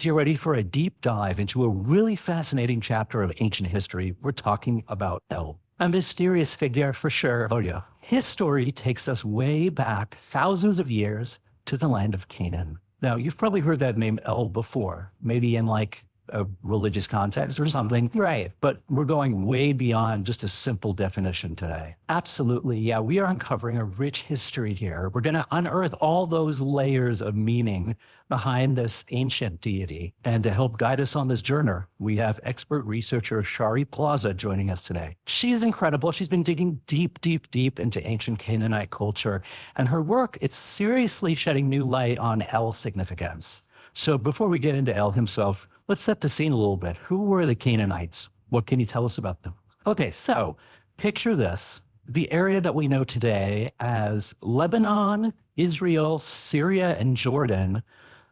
You're ready for a deep dive into a really fascinating chapter of ancient history. We're talking about El, a mysterious figure for sure. Oh yeah. His story takes us way back thousands of years to the land of Canaan. Now, you've probably heard that name El before, maybe in like a religious context or something. Right. But we're going way beyond just a simple definition today. Absolutely. Yeah, we are uncovering a rich history here. We're going to unearth all those layers of meaning behind this ancient deity. And to help guide us on this journey, we have expert researcher Sharri Plaza joining us today. She's incredible. She's been digging deep, deep, deep into ancient Canaanite culture. And her work, it's seriously shedding new light on El's significance. So before we get into El himself, let's set the scene a little bit. Who were the Canaanites? What can you tell us about them? Okay, so picture this. The area that we know today as Lebanon, Israel, Syria, and Jordan,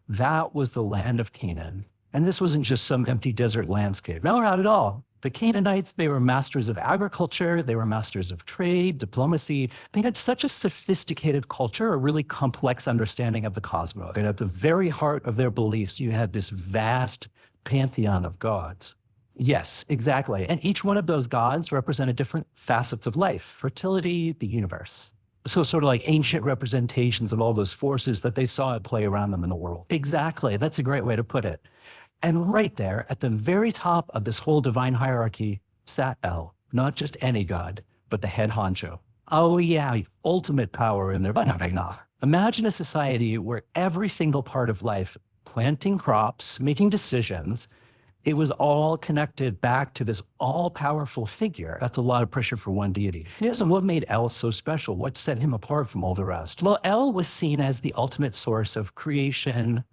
that was the land of Canaan. And this wasn't just some empty desert landscape. No, not at all. The Canaanites, they were masters of agriculture, they were masters of trade, diplomacy. They had such a sophisticated culture, a really complex understanding of the cosmos. And at the very heart of their beliefs, you had this vast pantheon of gods. Yes, exactly. And each one of those gods represented different facets of life, fertility, the universe. So sort of like ancient representations of all those forces that they saw at play around them in the world. Exactly. That's a great way to put it. And right there, at the very top of this whole divine hierarchy, sat El, not just any god, but the head honcho. Oh yeah, ultimate power in there. Imagine a society where every single part of life, planting crops, making decisions, it was all connected back to this all-powerful figure. That's a lot of pressure for one deity. Yes, and what made El so special? What set him apart from all the rest? Well, El was seen as the ultimate source of creation,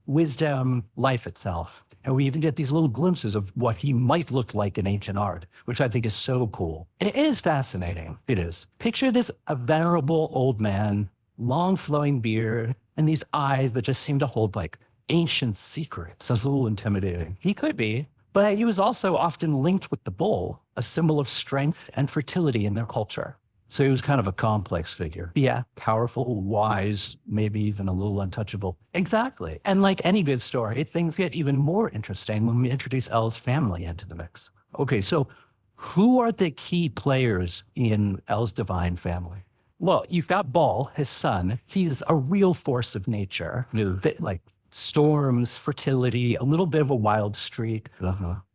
wisdom, life itself. And we even get these little glimpses of what he might look like in ancient art, which I think is so cool. It is fascinating. It is. Picture this a venerable old man, long flowing beard, and these eyes that just seem to hold like ancient secrets. That's a little intimidating. He could be, but he was also often linked with the bull, a symbol of strength and fertility in their culture. So he was kind of a complex figure. Yeah, powerful, wise, maybe even a little untouchable. Exactly. And like any good story, things get even more interesting when we introduce El's family into the mix. Okay, so who are the key players in El's divine family? Well, you've got Baal, his son. He's a real force of nature. Like storms, fertility, a little bit of a wild streak.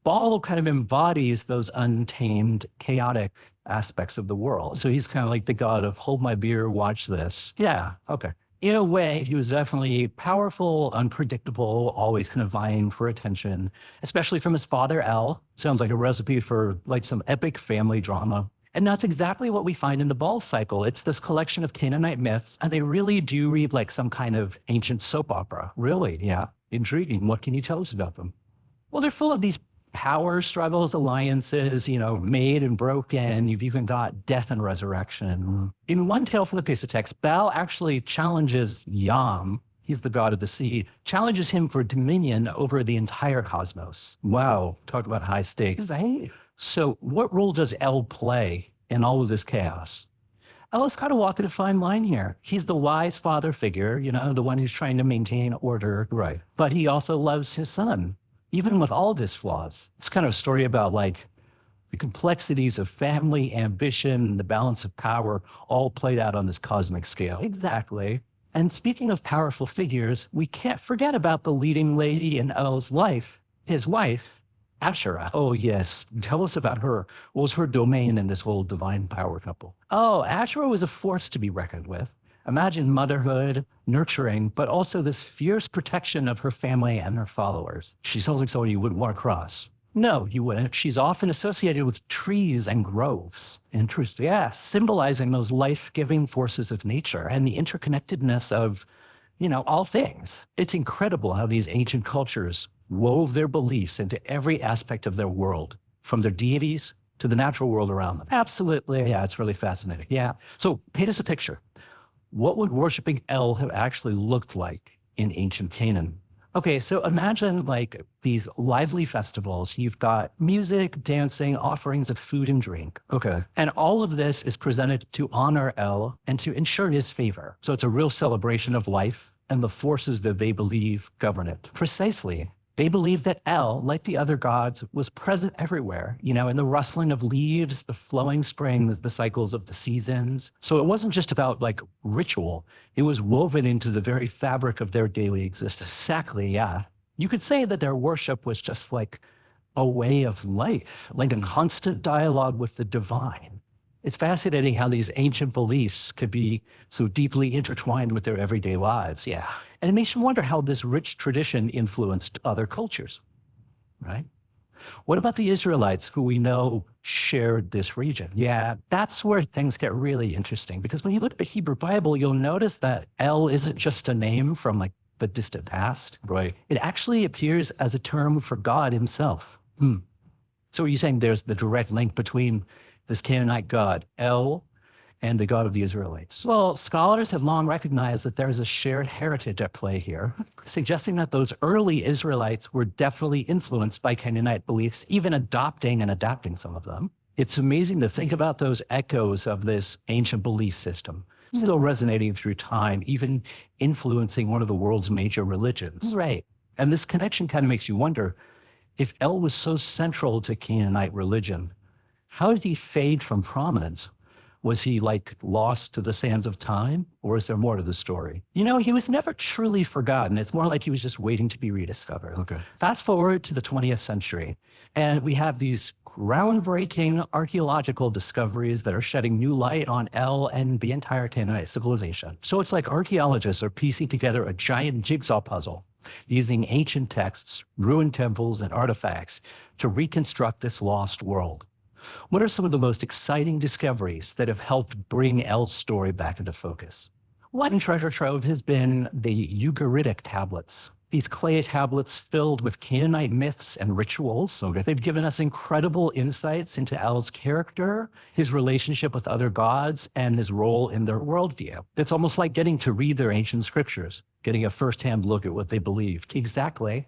Baal kind of embodies those untamed, chaotic aspects of the world. So he's kind of like the god of hold my beer, watch this. Yeah, okay. In a way, he was definitely powerful, unpredictable, always kind of vying for attention, especially from his father, El. Sounds like a recipe for like some epic family drama. And that's exactly what we find in the Baal cycle. It's this collection of Canaanite myths, and they really do read like some kind of ancient soap opera. Really, yeah. Intriguing. What can you tell us about them? Well, they're full of these power struggles, alliances, made and broken. You've even got death and resurrection. In one tale from the piece of text, Baal actually challenges Yam, he's the god of the sea, challenges him for dominion over the entire cosmos. Wow, talk about high stakes. So what role does El play in all of this chaos? El is kind of walking a fine line here. He's the wise father figure, the one who's trying to maintain order. Right. But he also loves his son, even with all of his flaws. It's kind of a story about like the complexities of family, ambition, and the balance of power all played out on this cosmic scale. Exactly. And speaking of powerful figures, we can't forget about the leading lady in El's life, his wife, Asherah. Oh, yes. Tell us about her. What was her domain in this whole divine power couple? Oh, Asherah was a force to be reckoned with. Imagine motherhood, nurturing, but also this fierce protection of her family and her followers. She sounds like someone you wouldn't want to cross. No, you wouldn't. She's often associated with trees and groves. Interesting. Yeah, symbolizing those life-giving forces of nature and the interconnectedness of, all things. It's incredible how these ancient cultures wove their beliefs into every aspect of their world, from their deities to the natural world around them. Absolutely. Yeah, it's really fascinating. Yeah. So paint us a picture. What would worshiping El have actually looked like in ancient Canaan? Okay, so imagine like these lively festivals. You've got music, dancing, offerings of food and drink. Okay. And all of this is presented to honor El and to ensure his favor. So it's a real celebration of life and the forces that they believe govern it. Precisely. They believed that El, like the other gods, was present everywhere, in the rustling of leaves, the flowing springs, the cycles of the seasons. So it wasn't just about like ritual, it was woven into the very fabric of their daily existence. Exactly, yeah. You could say that their worship was just like a way of life, like a constant dialogue with the divine. It's fascinating how these ancient beliefs could be so deeply intertwined with their everyday lives. Yeah. And it makes you wonder how this rich tradition influenced other cultures, right? What about the Israelites who we know shared this region? Yeah, that's where things get really interesting because when you look at the Hebrew Bible, you'll notice that El isn't just a name from like the distant past. Right. It actually appears as a term for God himself. So are you saying there's the direct link between this Canaanite god, El, and the God of the Israelites? Well, scholars have long recognized that there is a shared heritage at play here, suggesting that those early Israelites were definitely influenced by Canaanite beliefs, even adopting and adapting some of them. It's amazing to think about those echoes of this ancient belief system, still resonating through time, even influencing one of the world's major religions. Right. And this connection kind of makes you wonder, if El was so central to Canaanite religion, how did he fade from prominence? Was he like lost to the sands of time, or is there more to the story? He was never truly forgotten. It's more like he was just waiting to be rediscovered. Okay. Fast forward to the 20th century, and we have these groundbreaking archaeological discoveries that are shedding new light on El and the entire Canaanite civilization. So it's like archaeologists are piecing together a giant jigsaw puzzle using ancient texts, ruined temples, and artifacts to reconstruct this lost world. What are some of the most exciting discoveries that have helped bring El's story back into focus? One treasure trove has been the Ugaritic tablets. These clay tablets filled with Canaanite myths and rituals. So they've given us incredible insights into El's character, his relationship with other gods, and his role in their worldview. It's almost like getting to read their ancient scriptures, getting a firsthand look at what they believed. Exactly.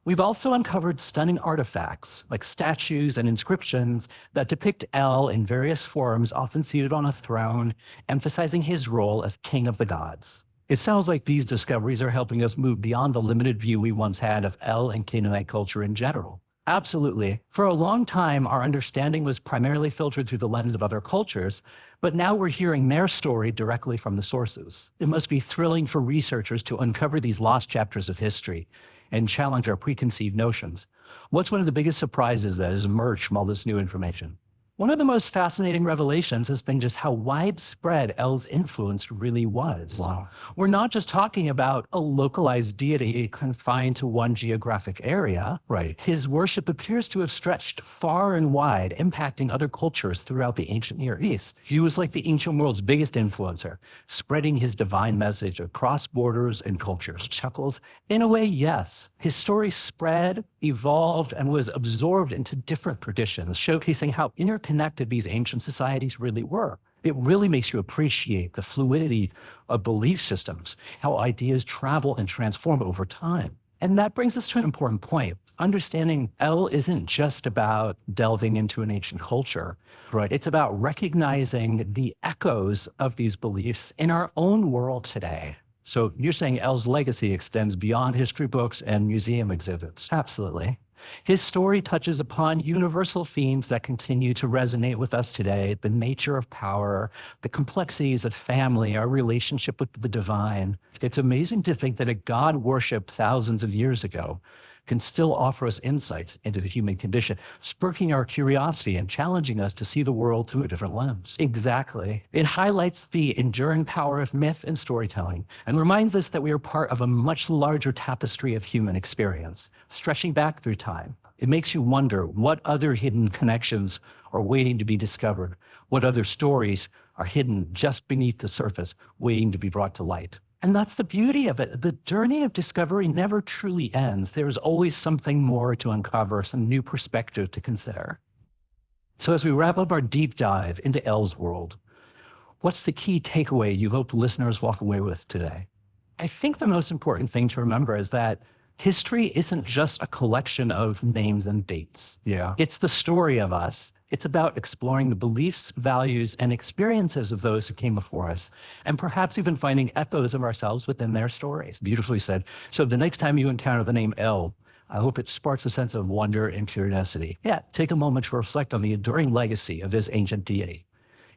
We've also uncovered stunning artifacts, like statues and inscriptions that depict El in various forms, often seated on a throne, emphasizing his role as king of the gods. It sounds like these discoveries are helping us move beyond the limited view we once had of El and Canaanite culture in general. Absolutely. For a long time, our understanding was primarily filtered through the lens of other cultures, but now we're hearing their story directly from the sources. It must be thrilling for researchers to uncover these lost chapters of history and challenge our preconceived notions. What's one of the biggest surprises that has emerged from all this new information? One of the most fascinating revelations has been just how widespread El's influence really was. Wow. We're not just talking about a localized deity confined to one geographic area. Right. His worship appears to have stretched far and wide, impacting other cultures throughout the ancient Near East. He was like the ancient world's biggest influencer, spreading his divine message across borders and cultures. Chuckles. In a way, yes. His story spread, evolved, and was absorbed into different traditions, showcasing how interconnected these ancient societies really were. It really makes you appreciate the fluidity of belief systems, how ideas travel and transform over time. And that brings us to an important point. Understanding El isn't just about delving into an ancient culture, right? It's about recognizing the echoes of these beliefs in our own world today. So you're saying El's legacy extends beyond history books and museum exhibits? Absolutely. His story touches upon universal themes that continue to resonate with us today: the nature of power, the complexities of family, our relationship with the divine. It's amazing to think that a God worshipped thousands of years ago can still offer us insights into the human condition, sparking our curiosity and challenging us to see the world through a different lens. Exactly. It highlights the enduring power of myth and storytelling and reminds us that we are part of a much larger tapestry of human experience, stretching back through time. It makes you wonder what other hidden connections are waiting to be discovered, what other stories are hidden just beneath the surface, waiting to be brought to light. And that's the beauty of it. The journey of discovery never truly ends. There's always something more to uncover, some new perspective to consider. So as we wrap up our deep dive into El's world, what's the key takeaway you hope listeners walk away with today? I think the most important thing to remember is that history isn't just a collection of names and dates. Yeah. It's the story of us. It's about exploring the beliefs, values, and experiences of those who came before us, and perhaps even finding echoes of ourselves within their stories. Beautifully said. So the next time you encounter the name El, I hope it sparks a sense of wonder and curiosity. Yeah, take a moment to reflect on the enduring legacy of this ancient deity,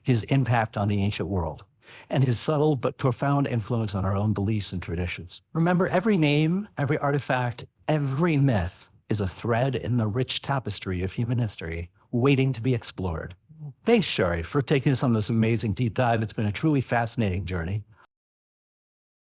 his impact on the ancient world, and his subtle but profound influence on our own beliefs and traditions. Remember, every name, every artifact, every myth is a thread in the rich tapestry of human history waiting to be explored. Thanks, Sharri, for taking us on this amazing deep dive. It's been a truly fascinating journey.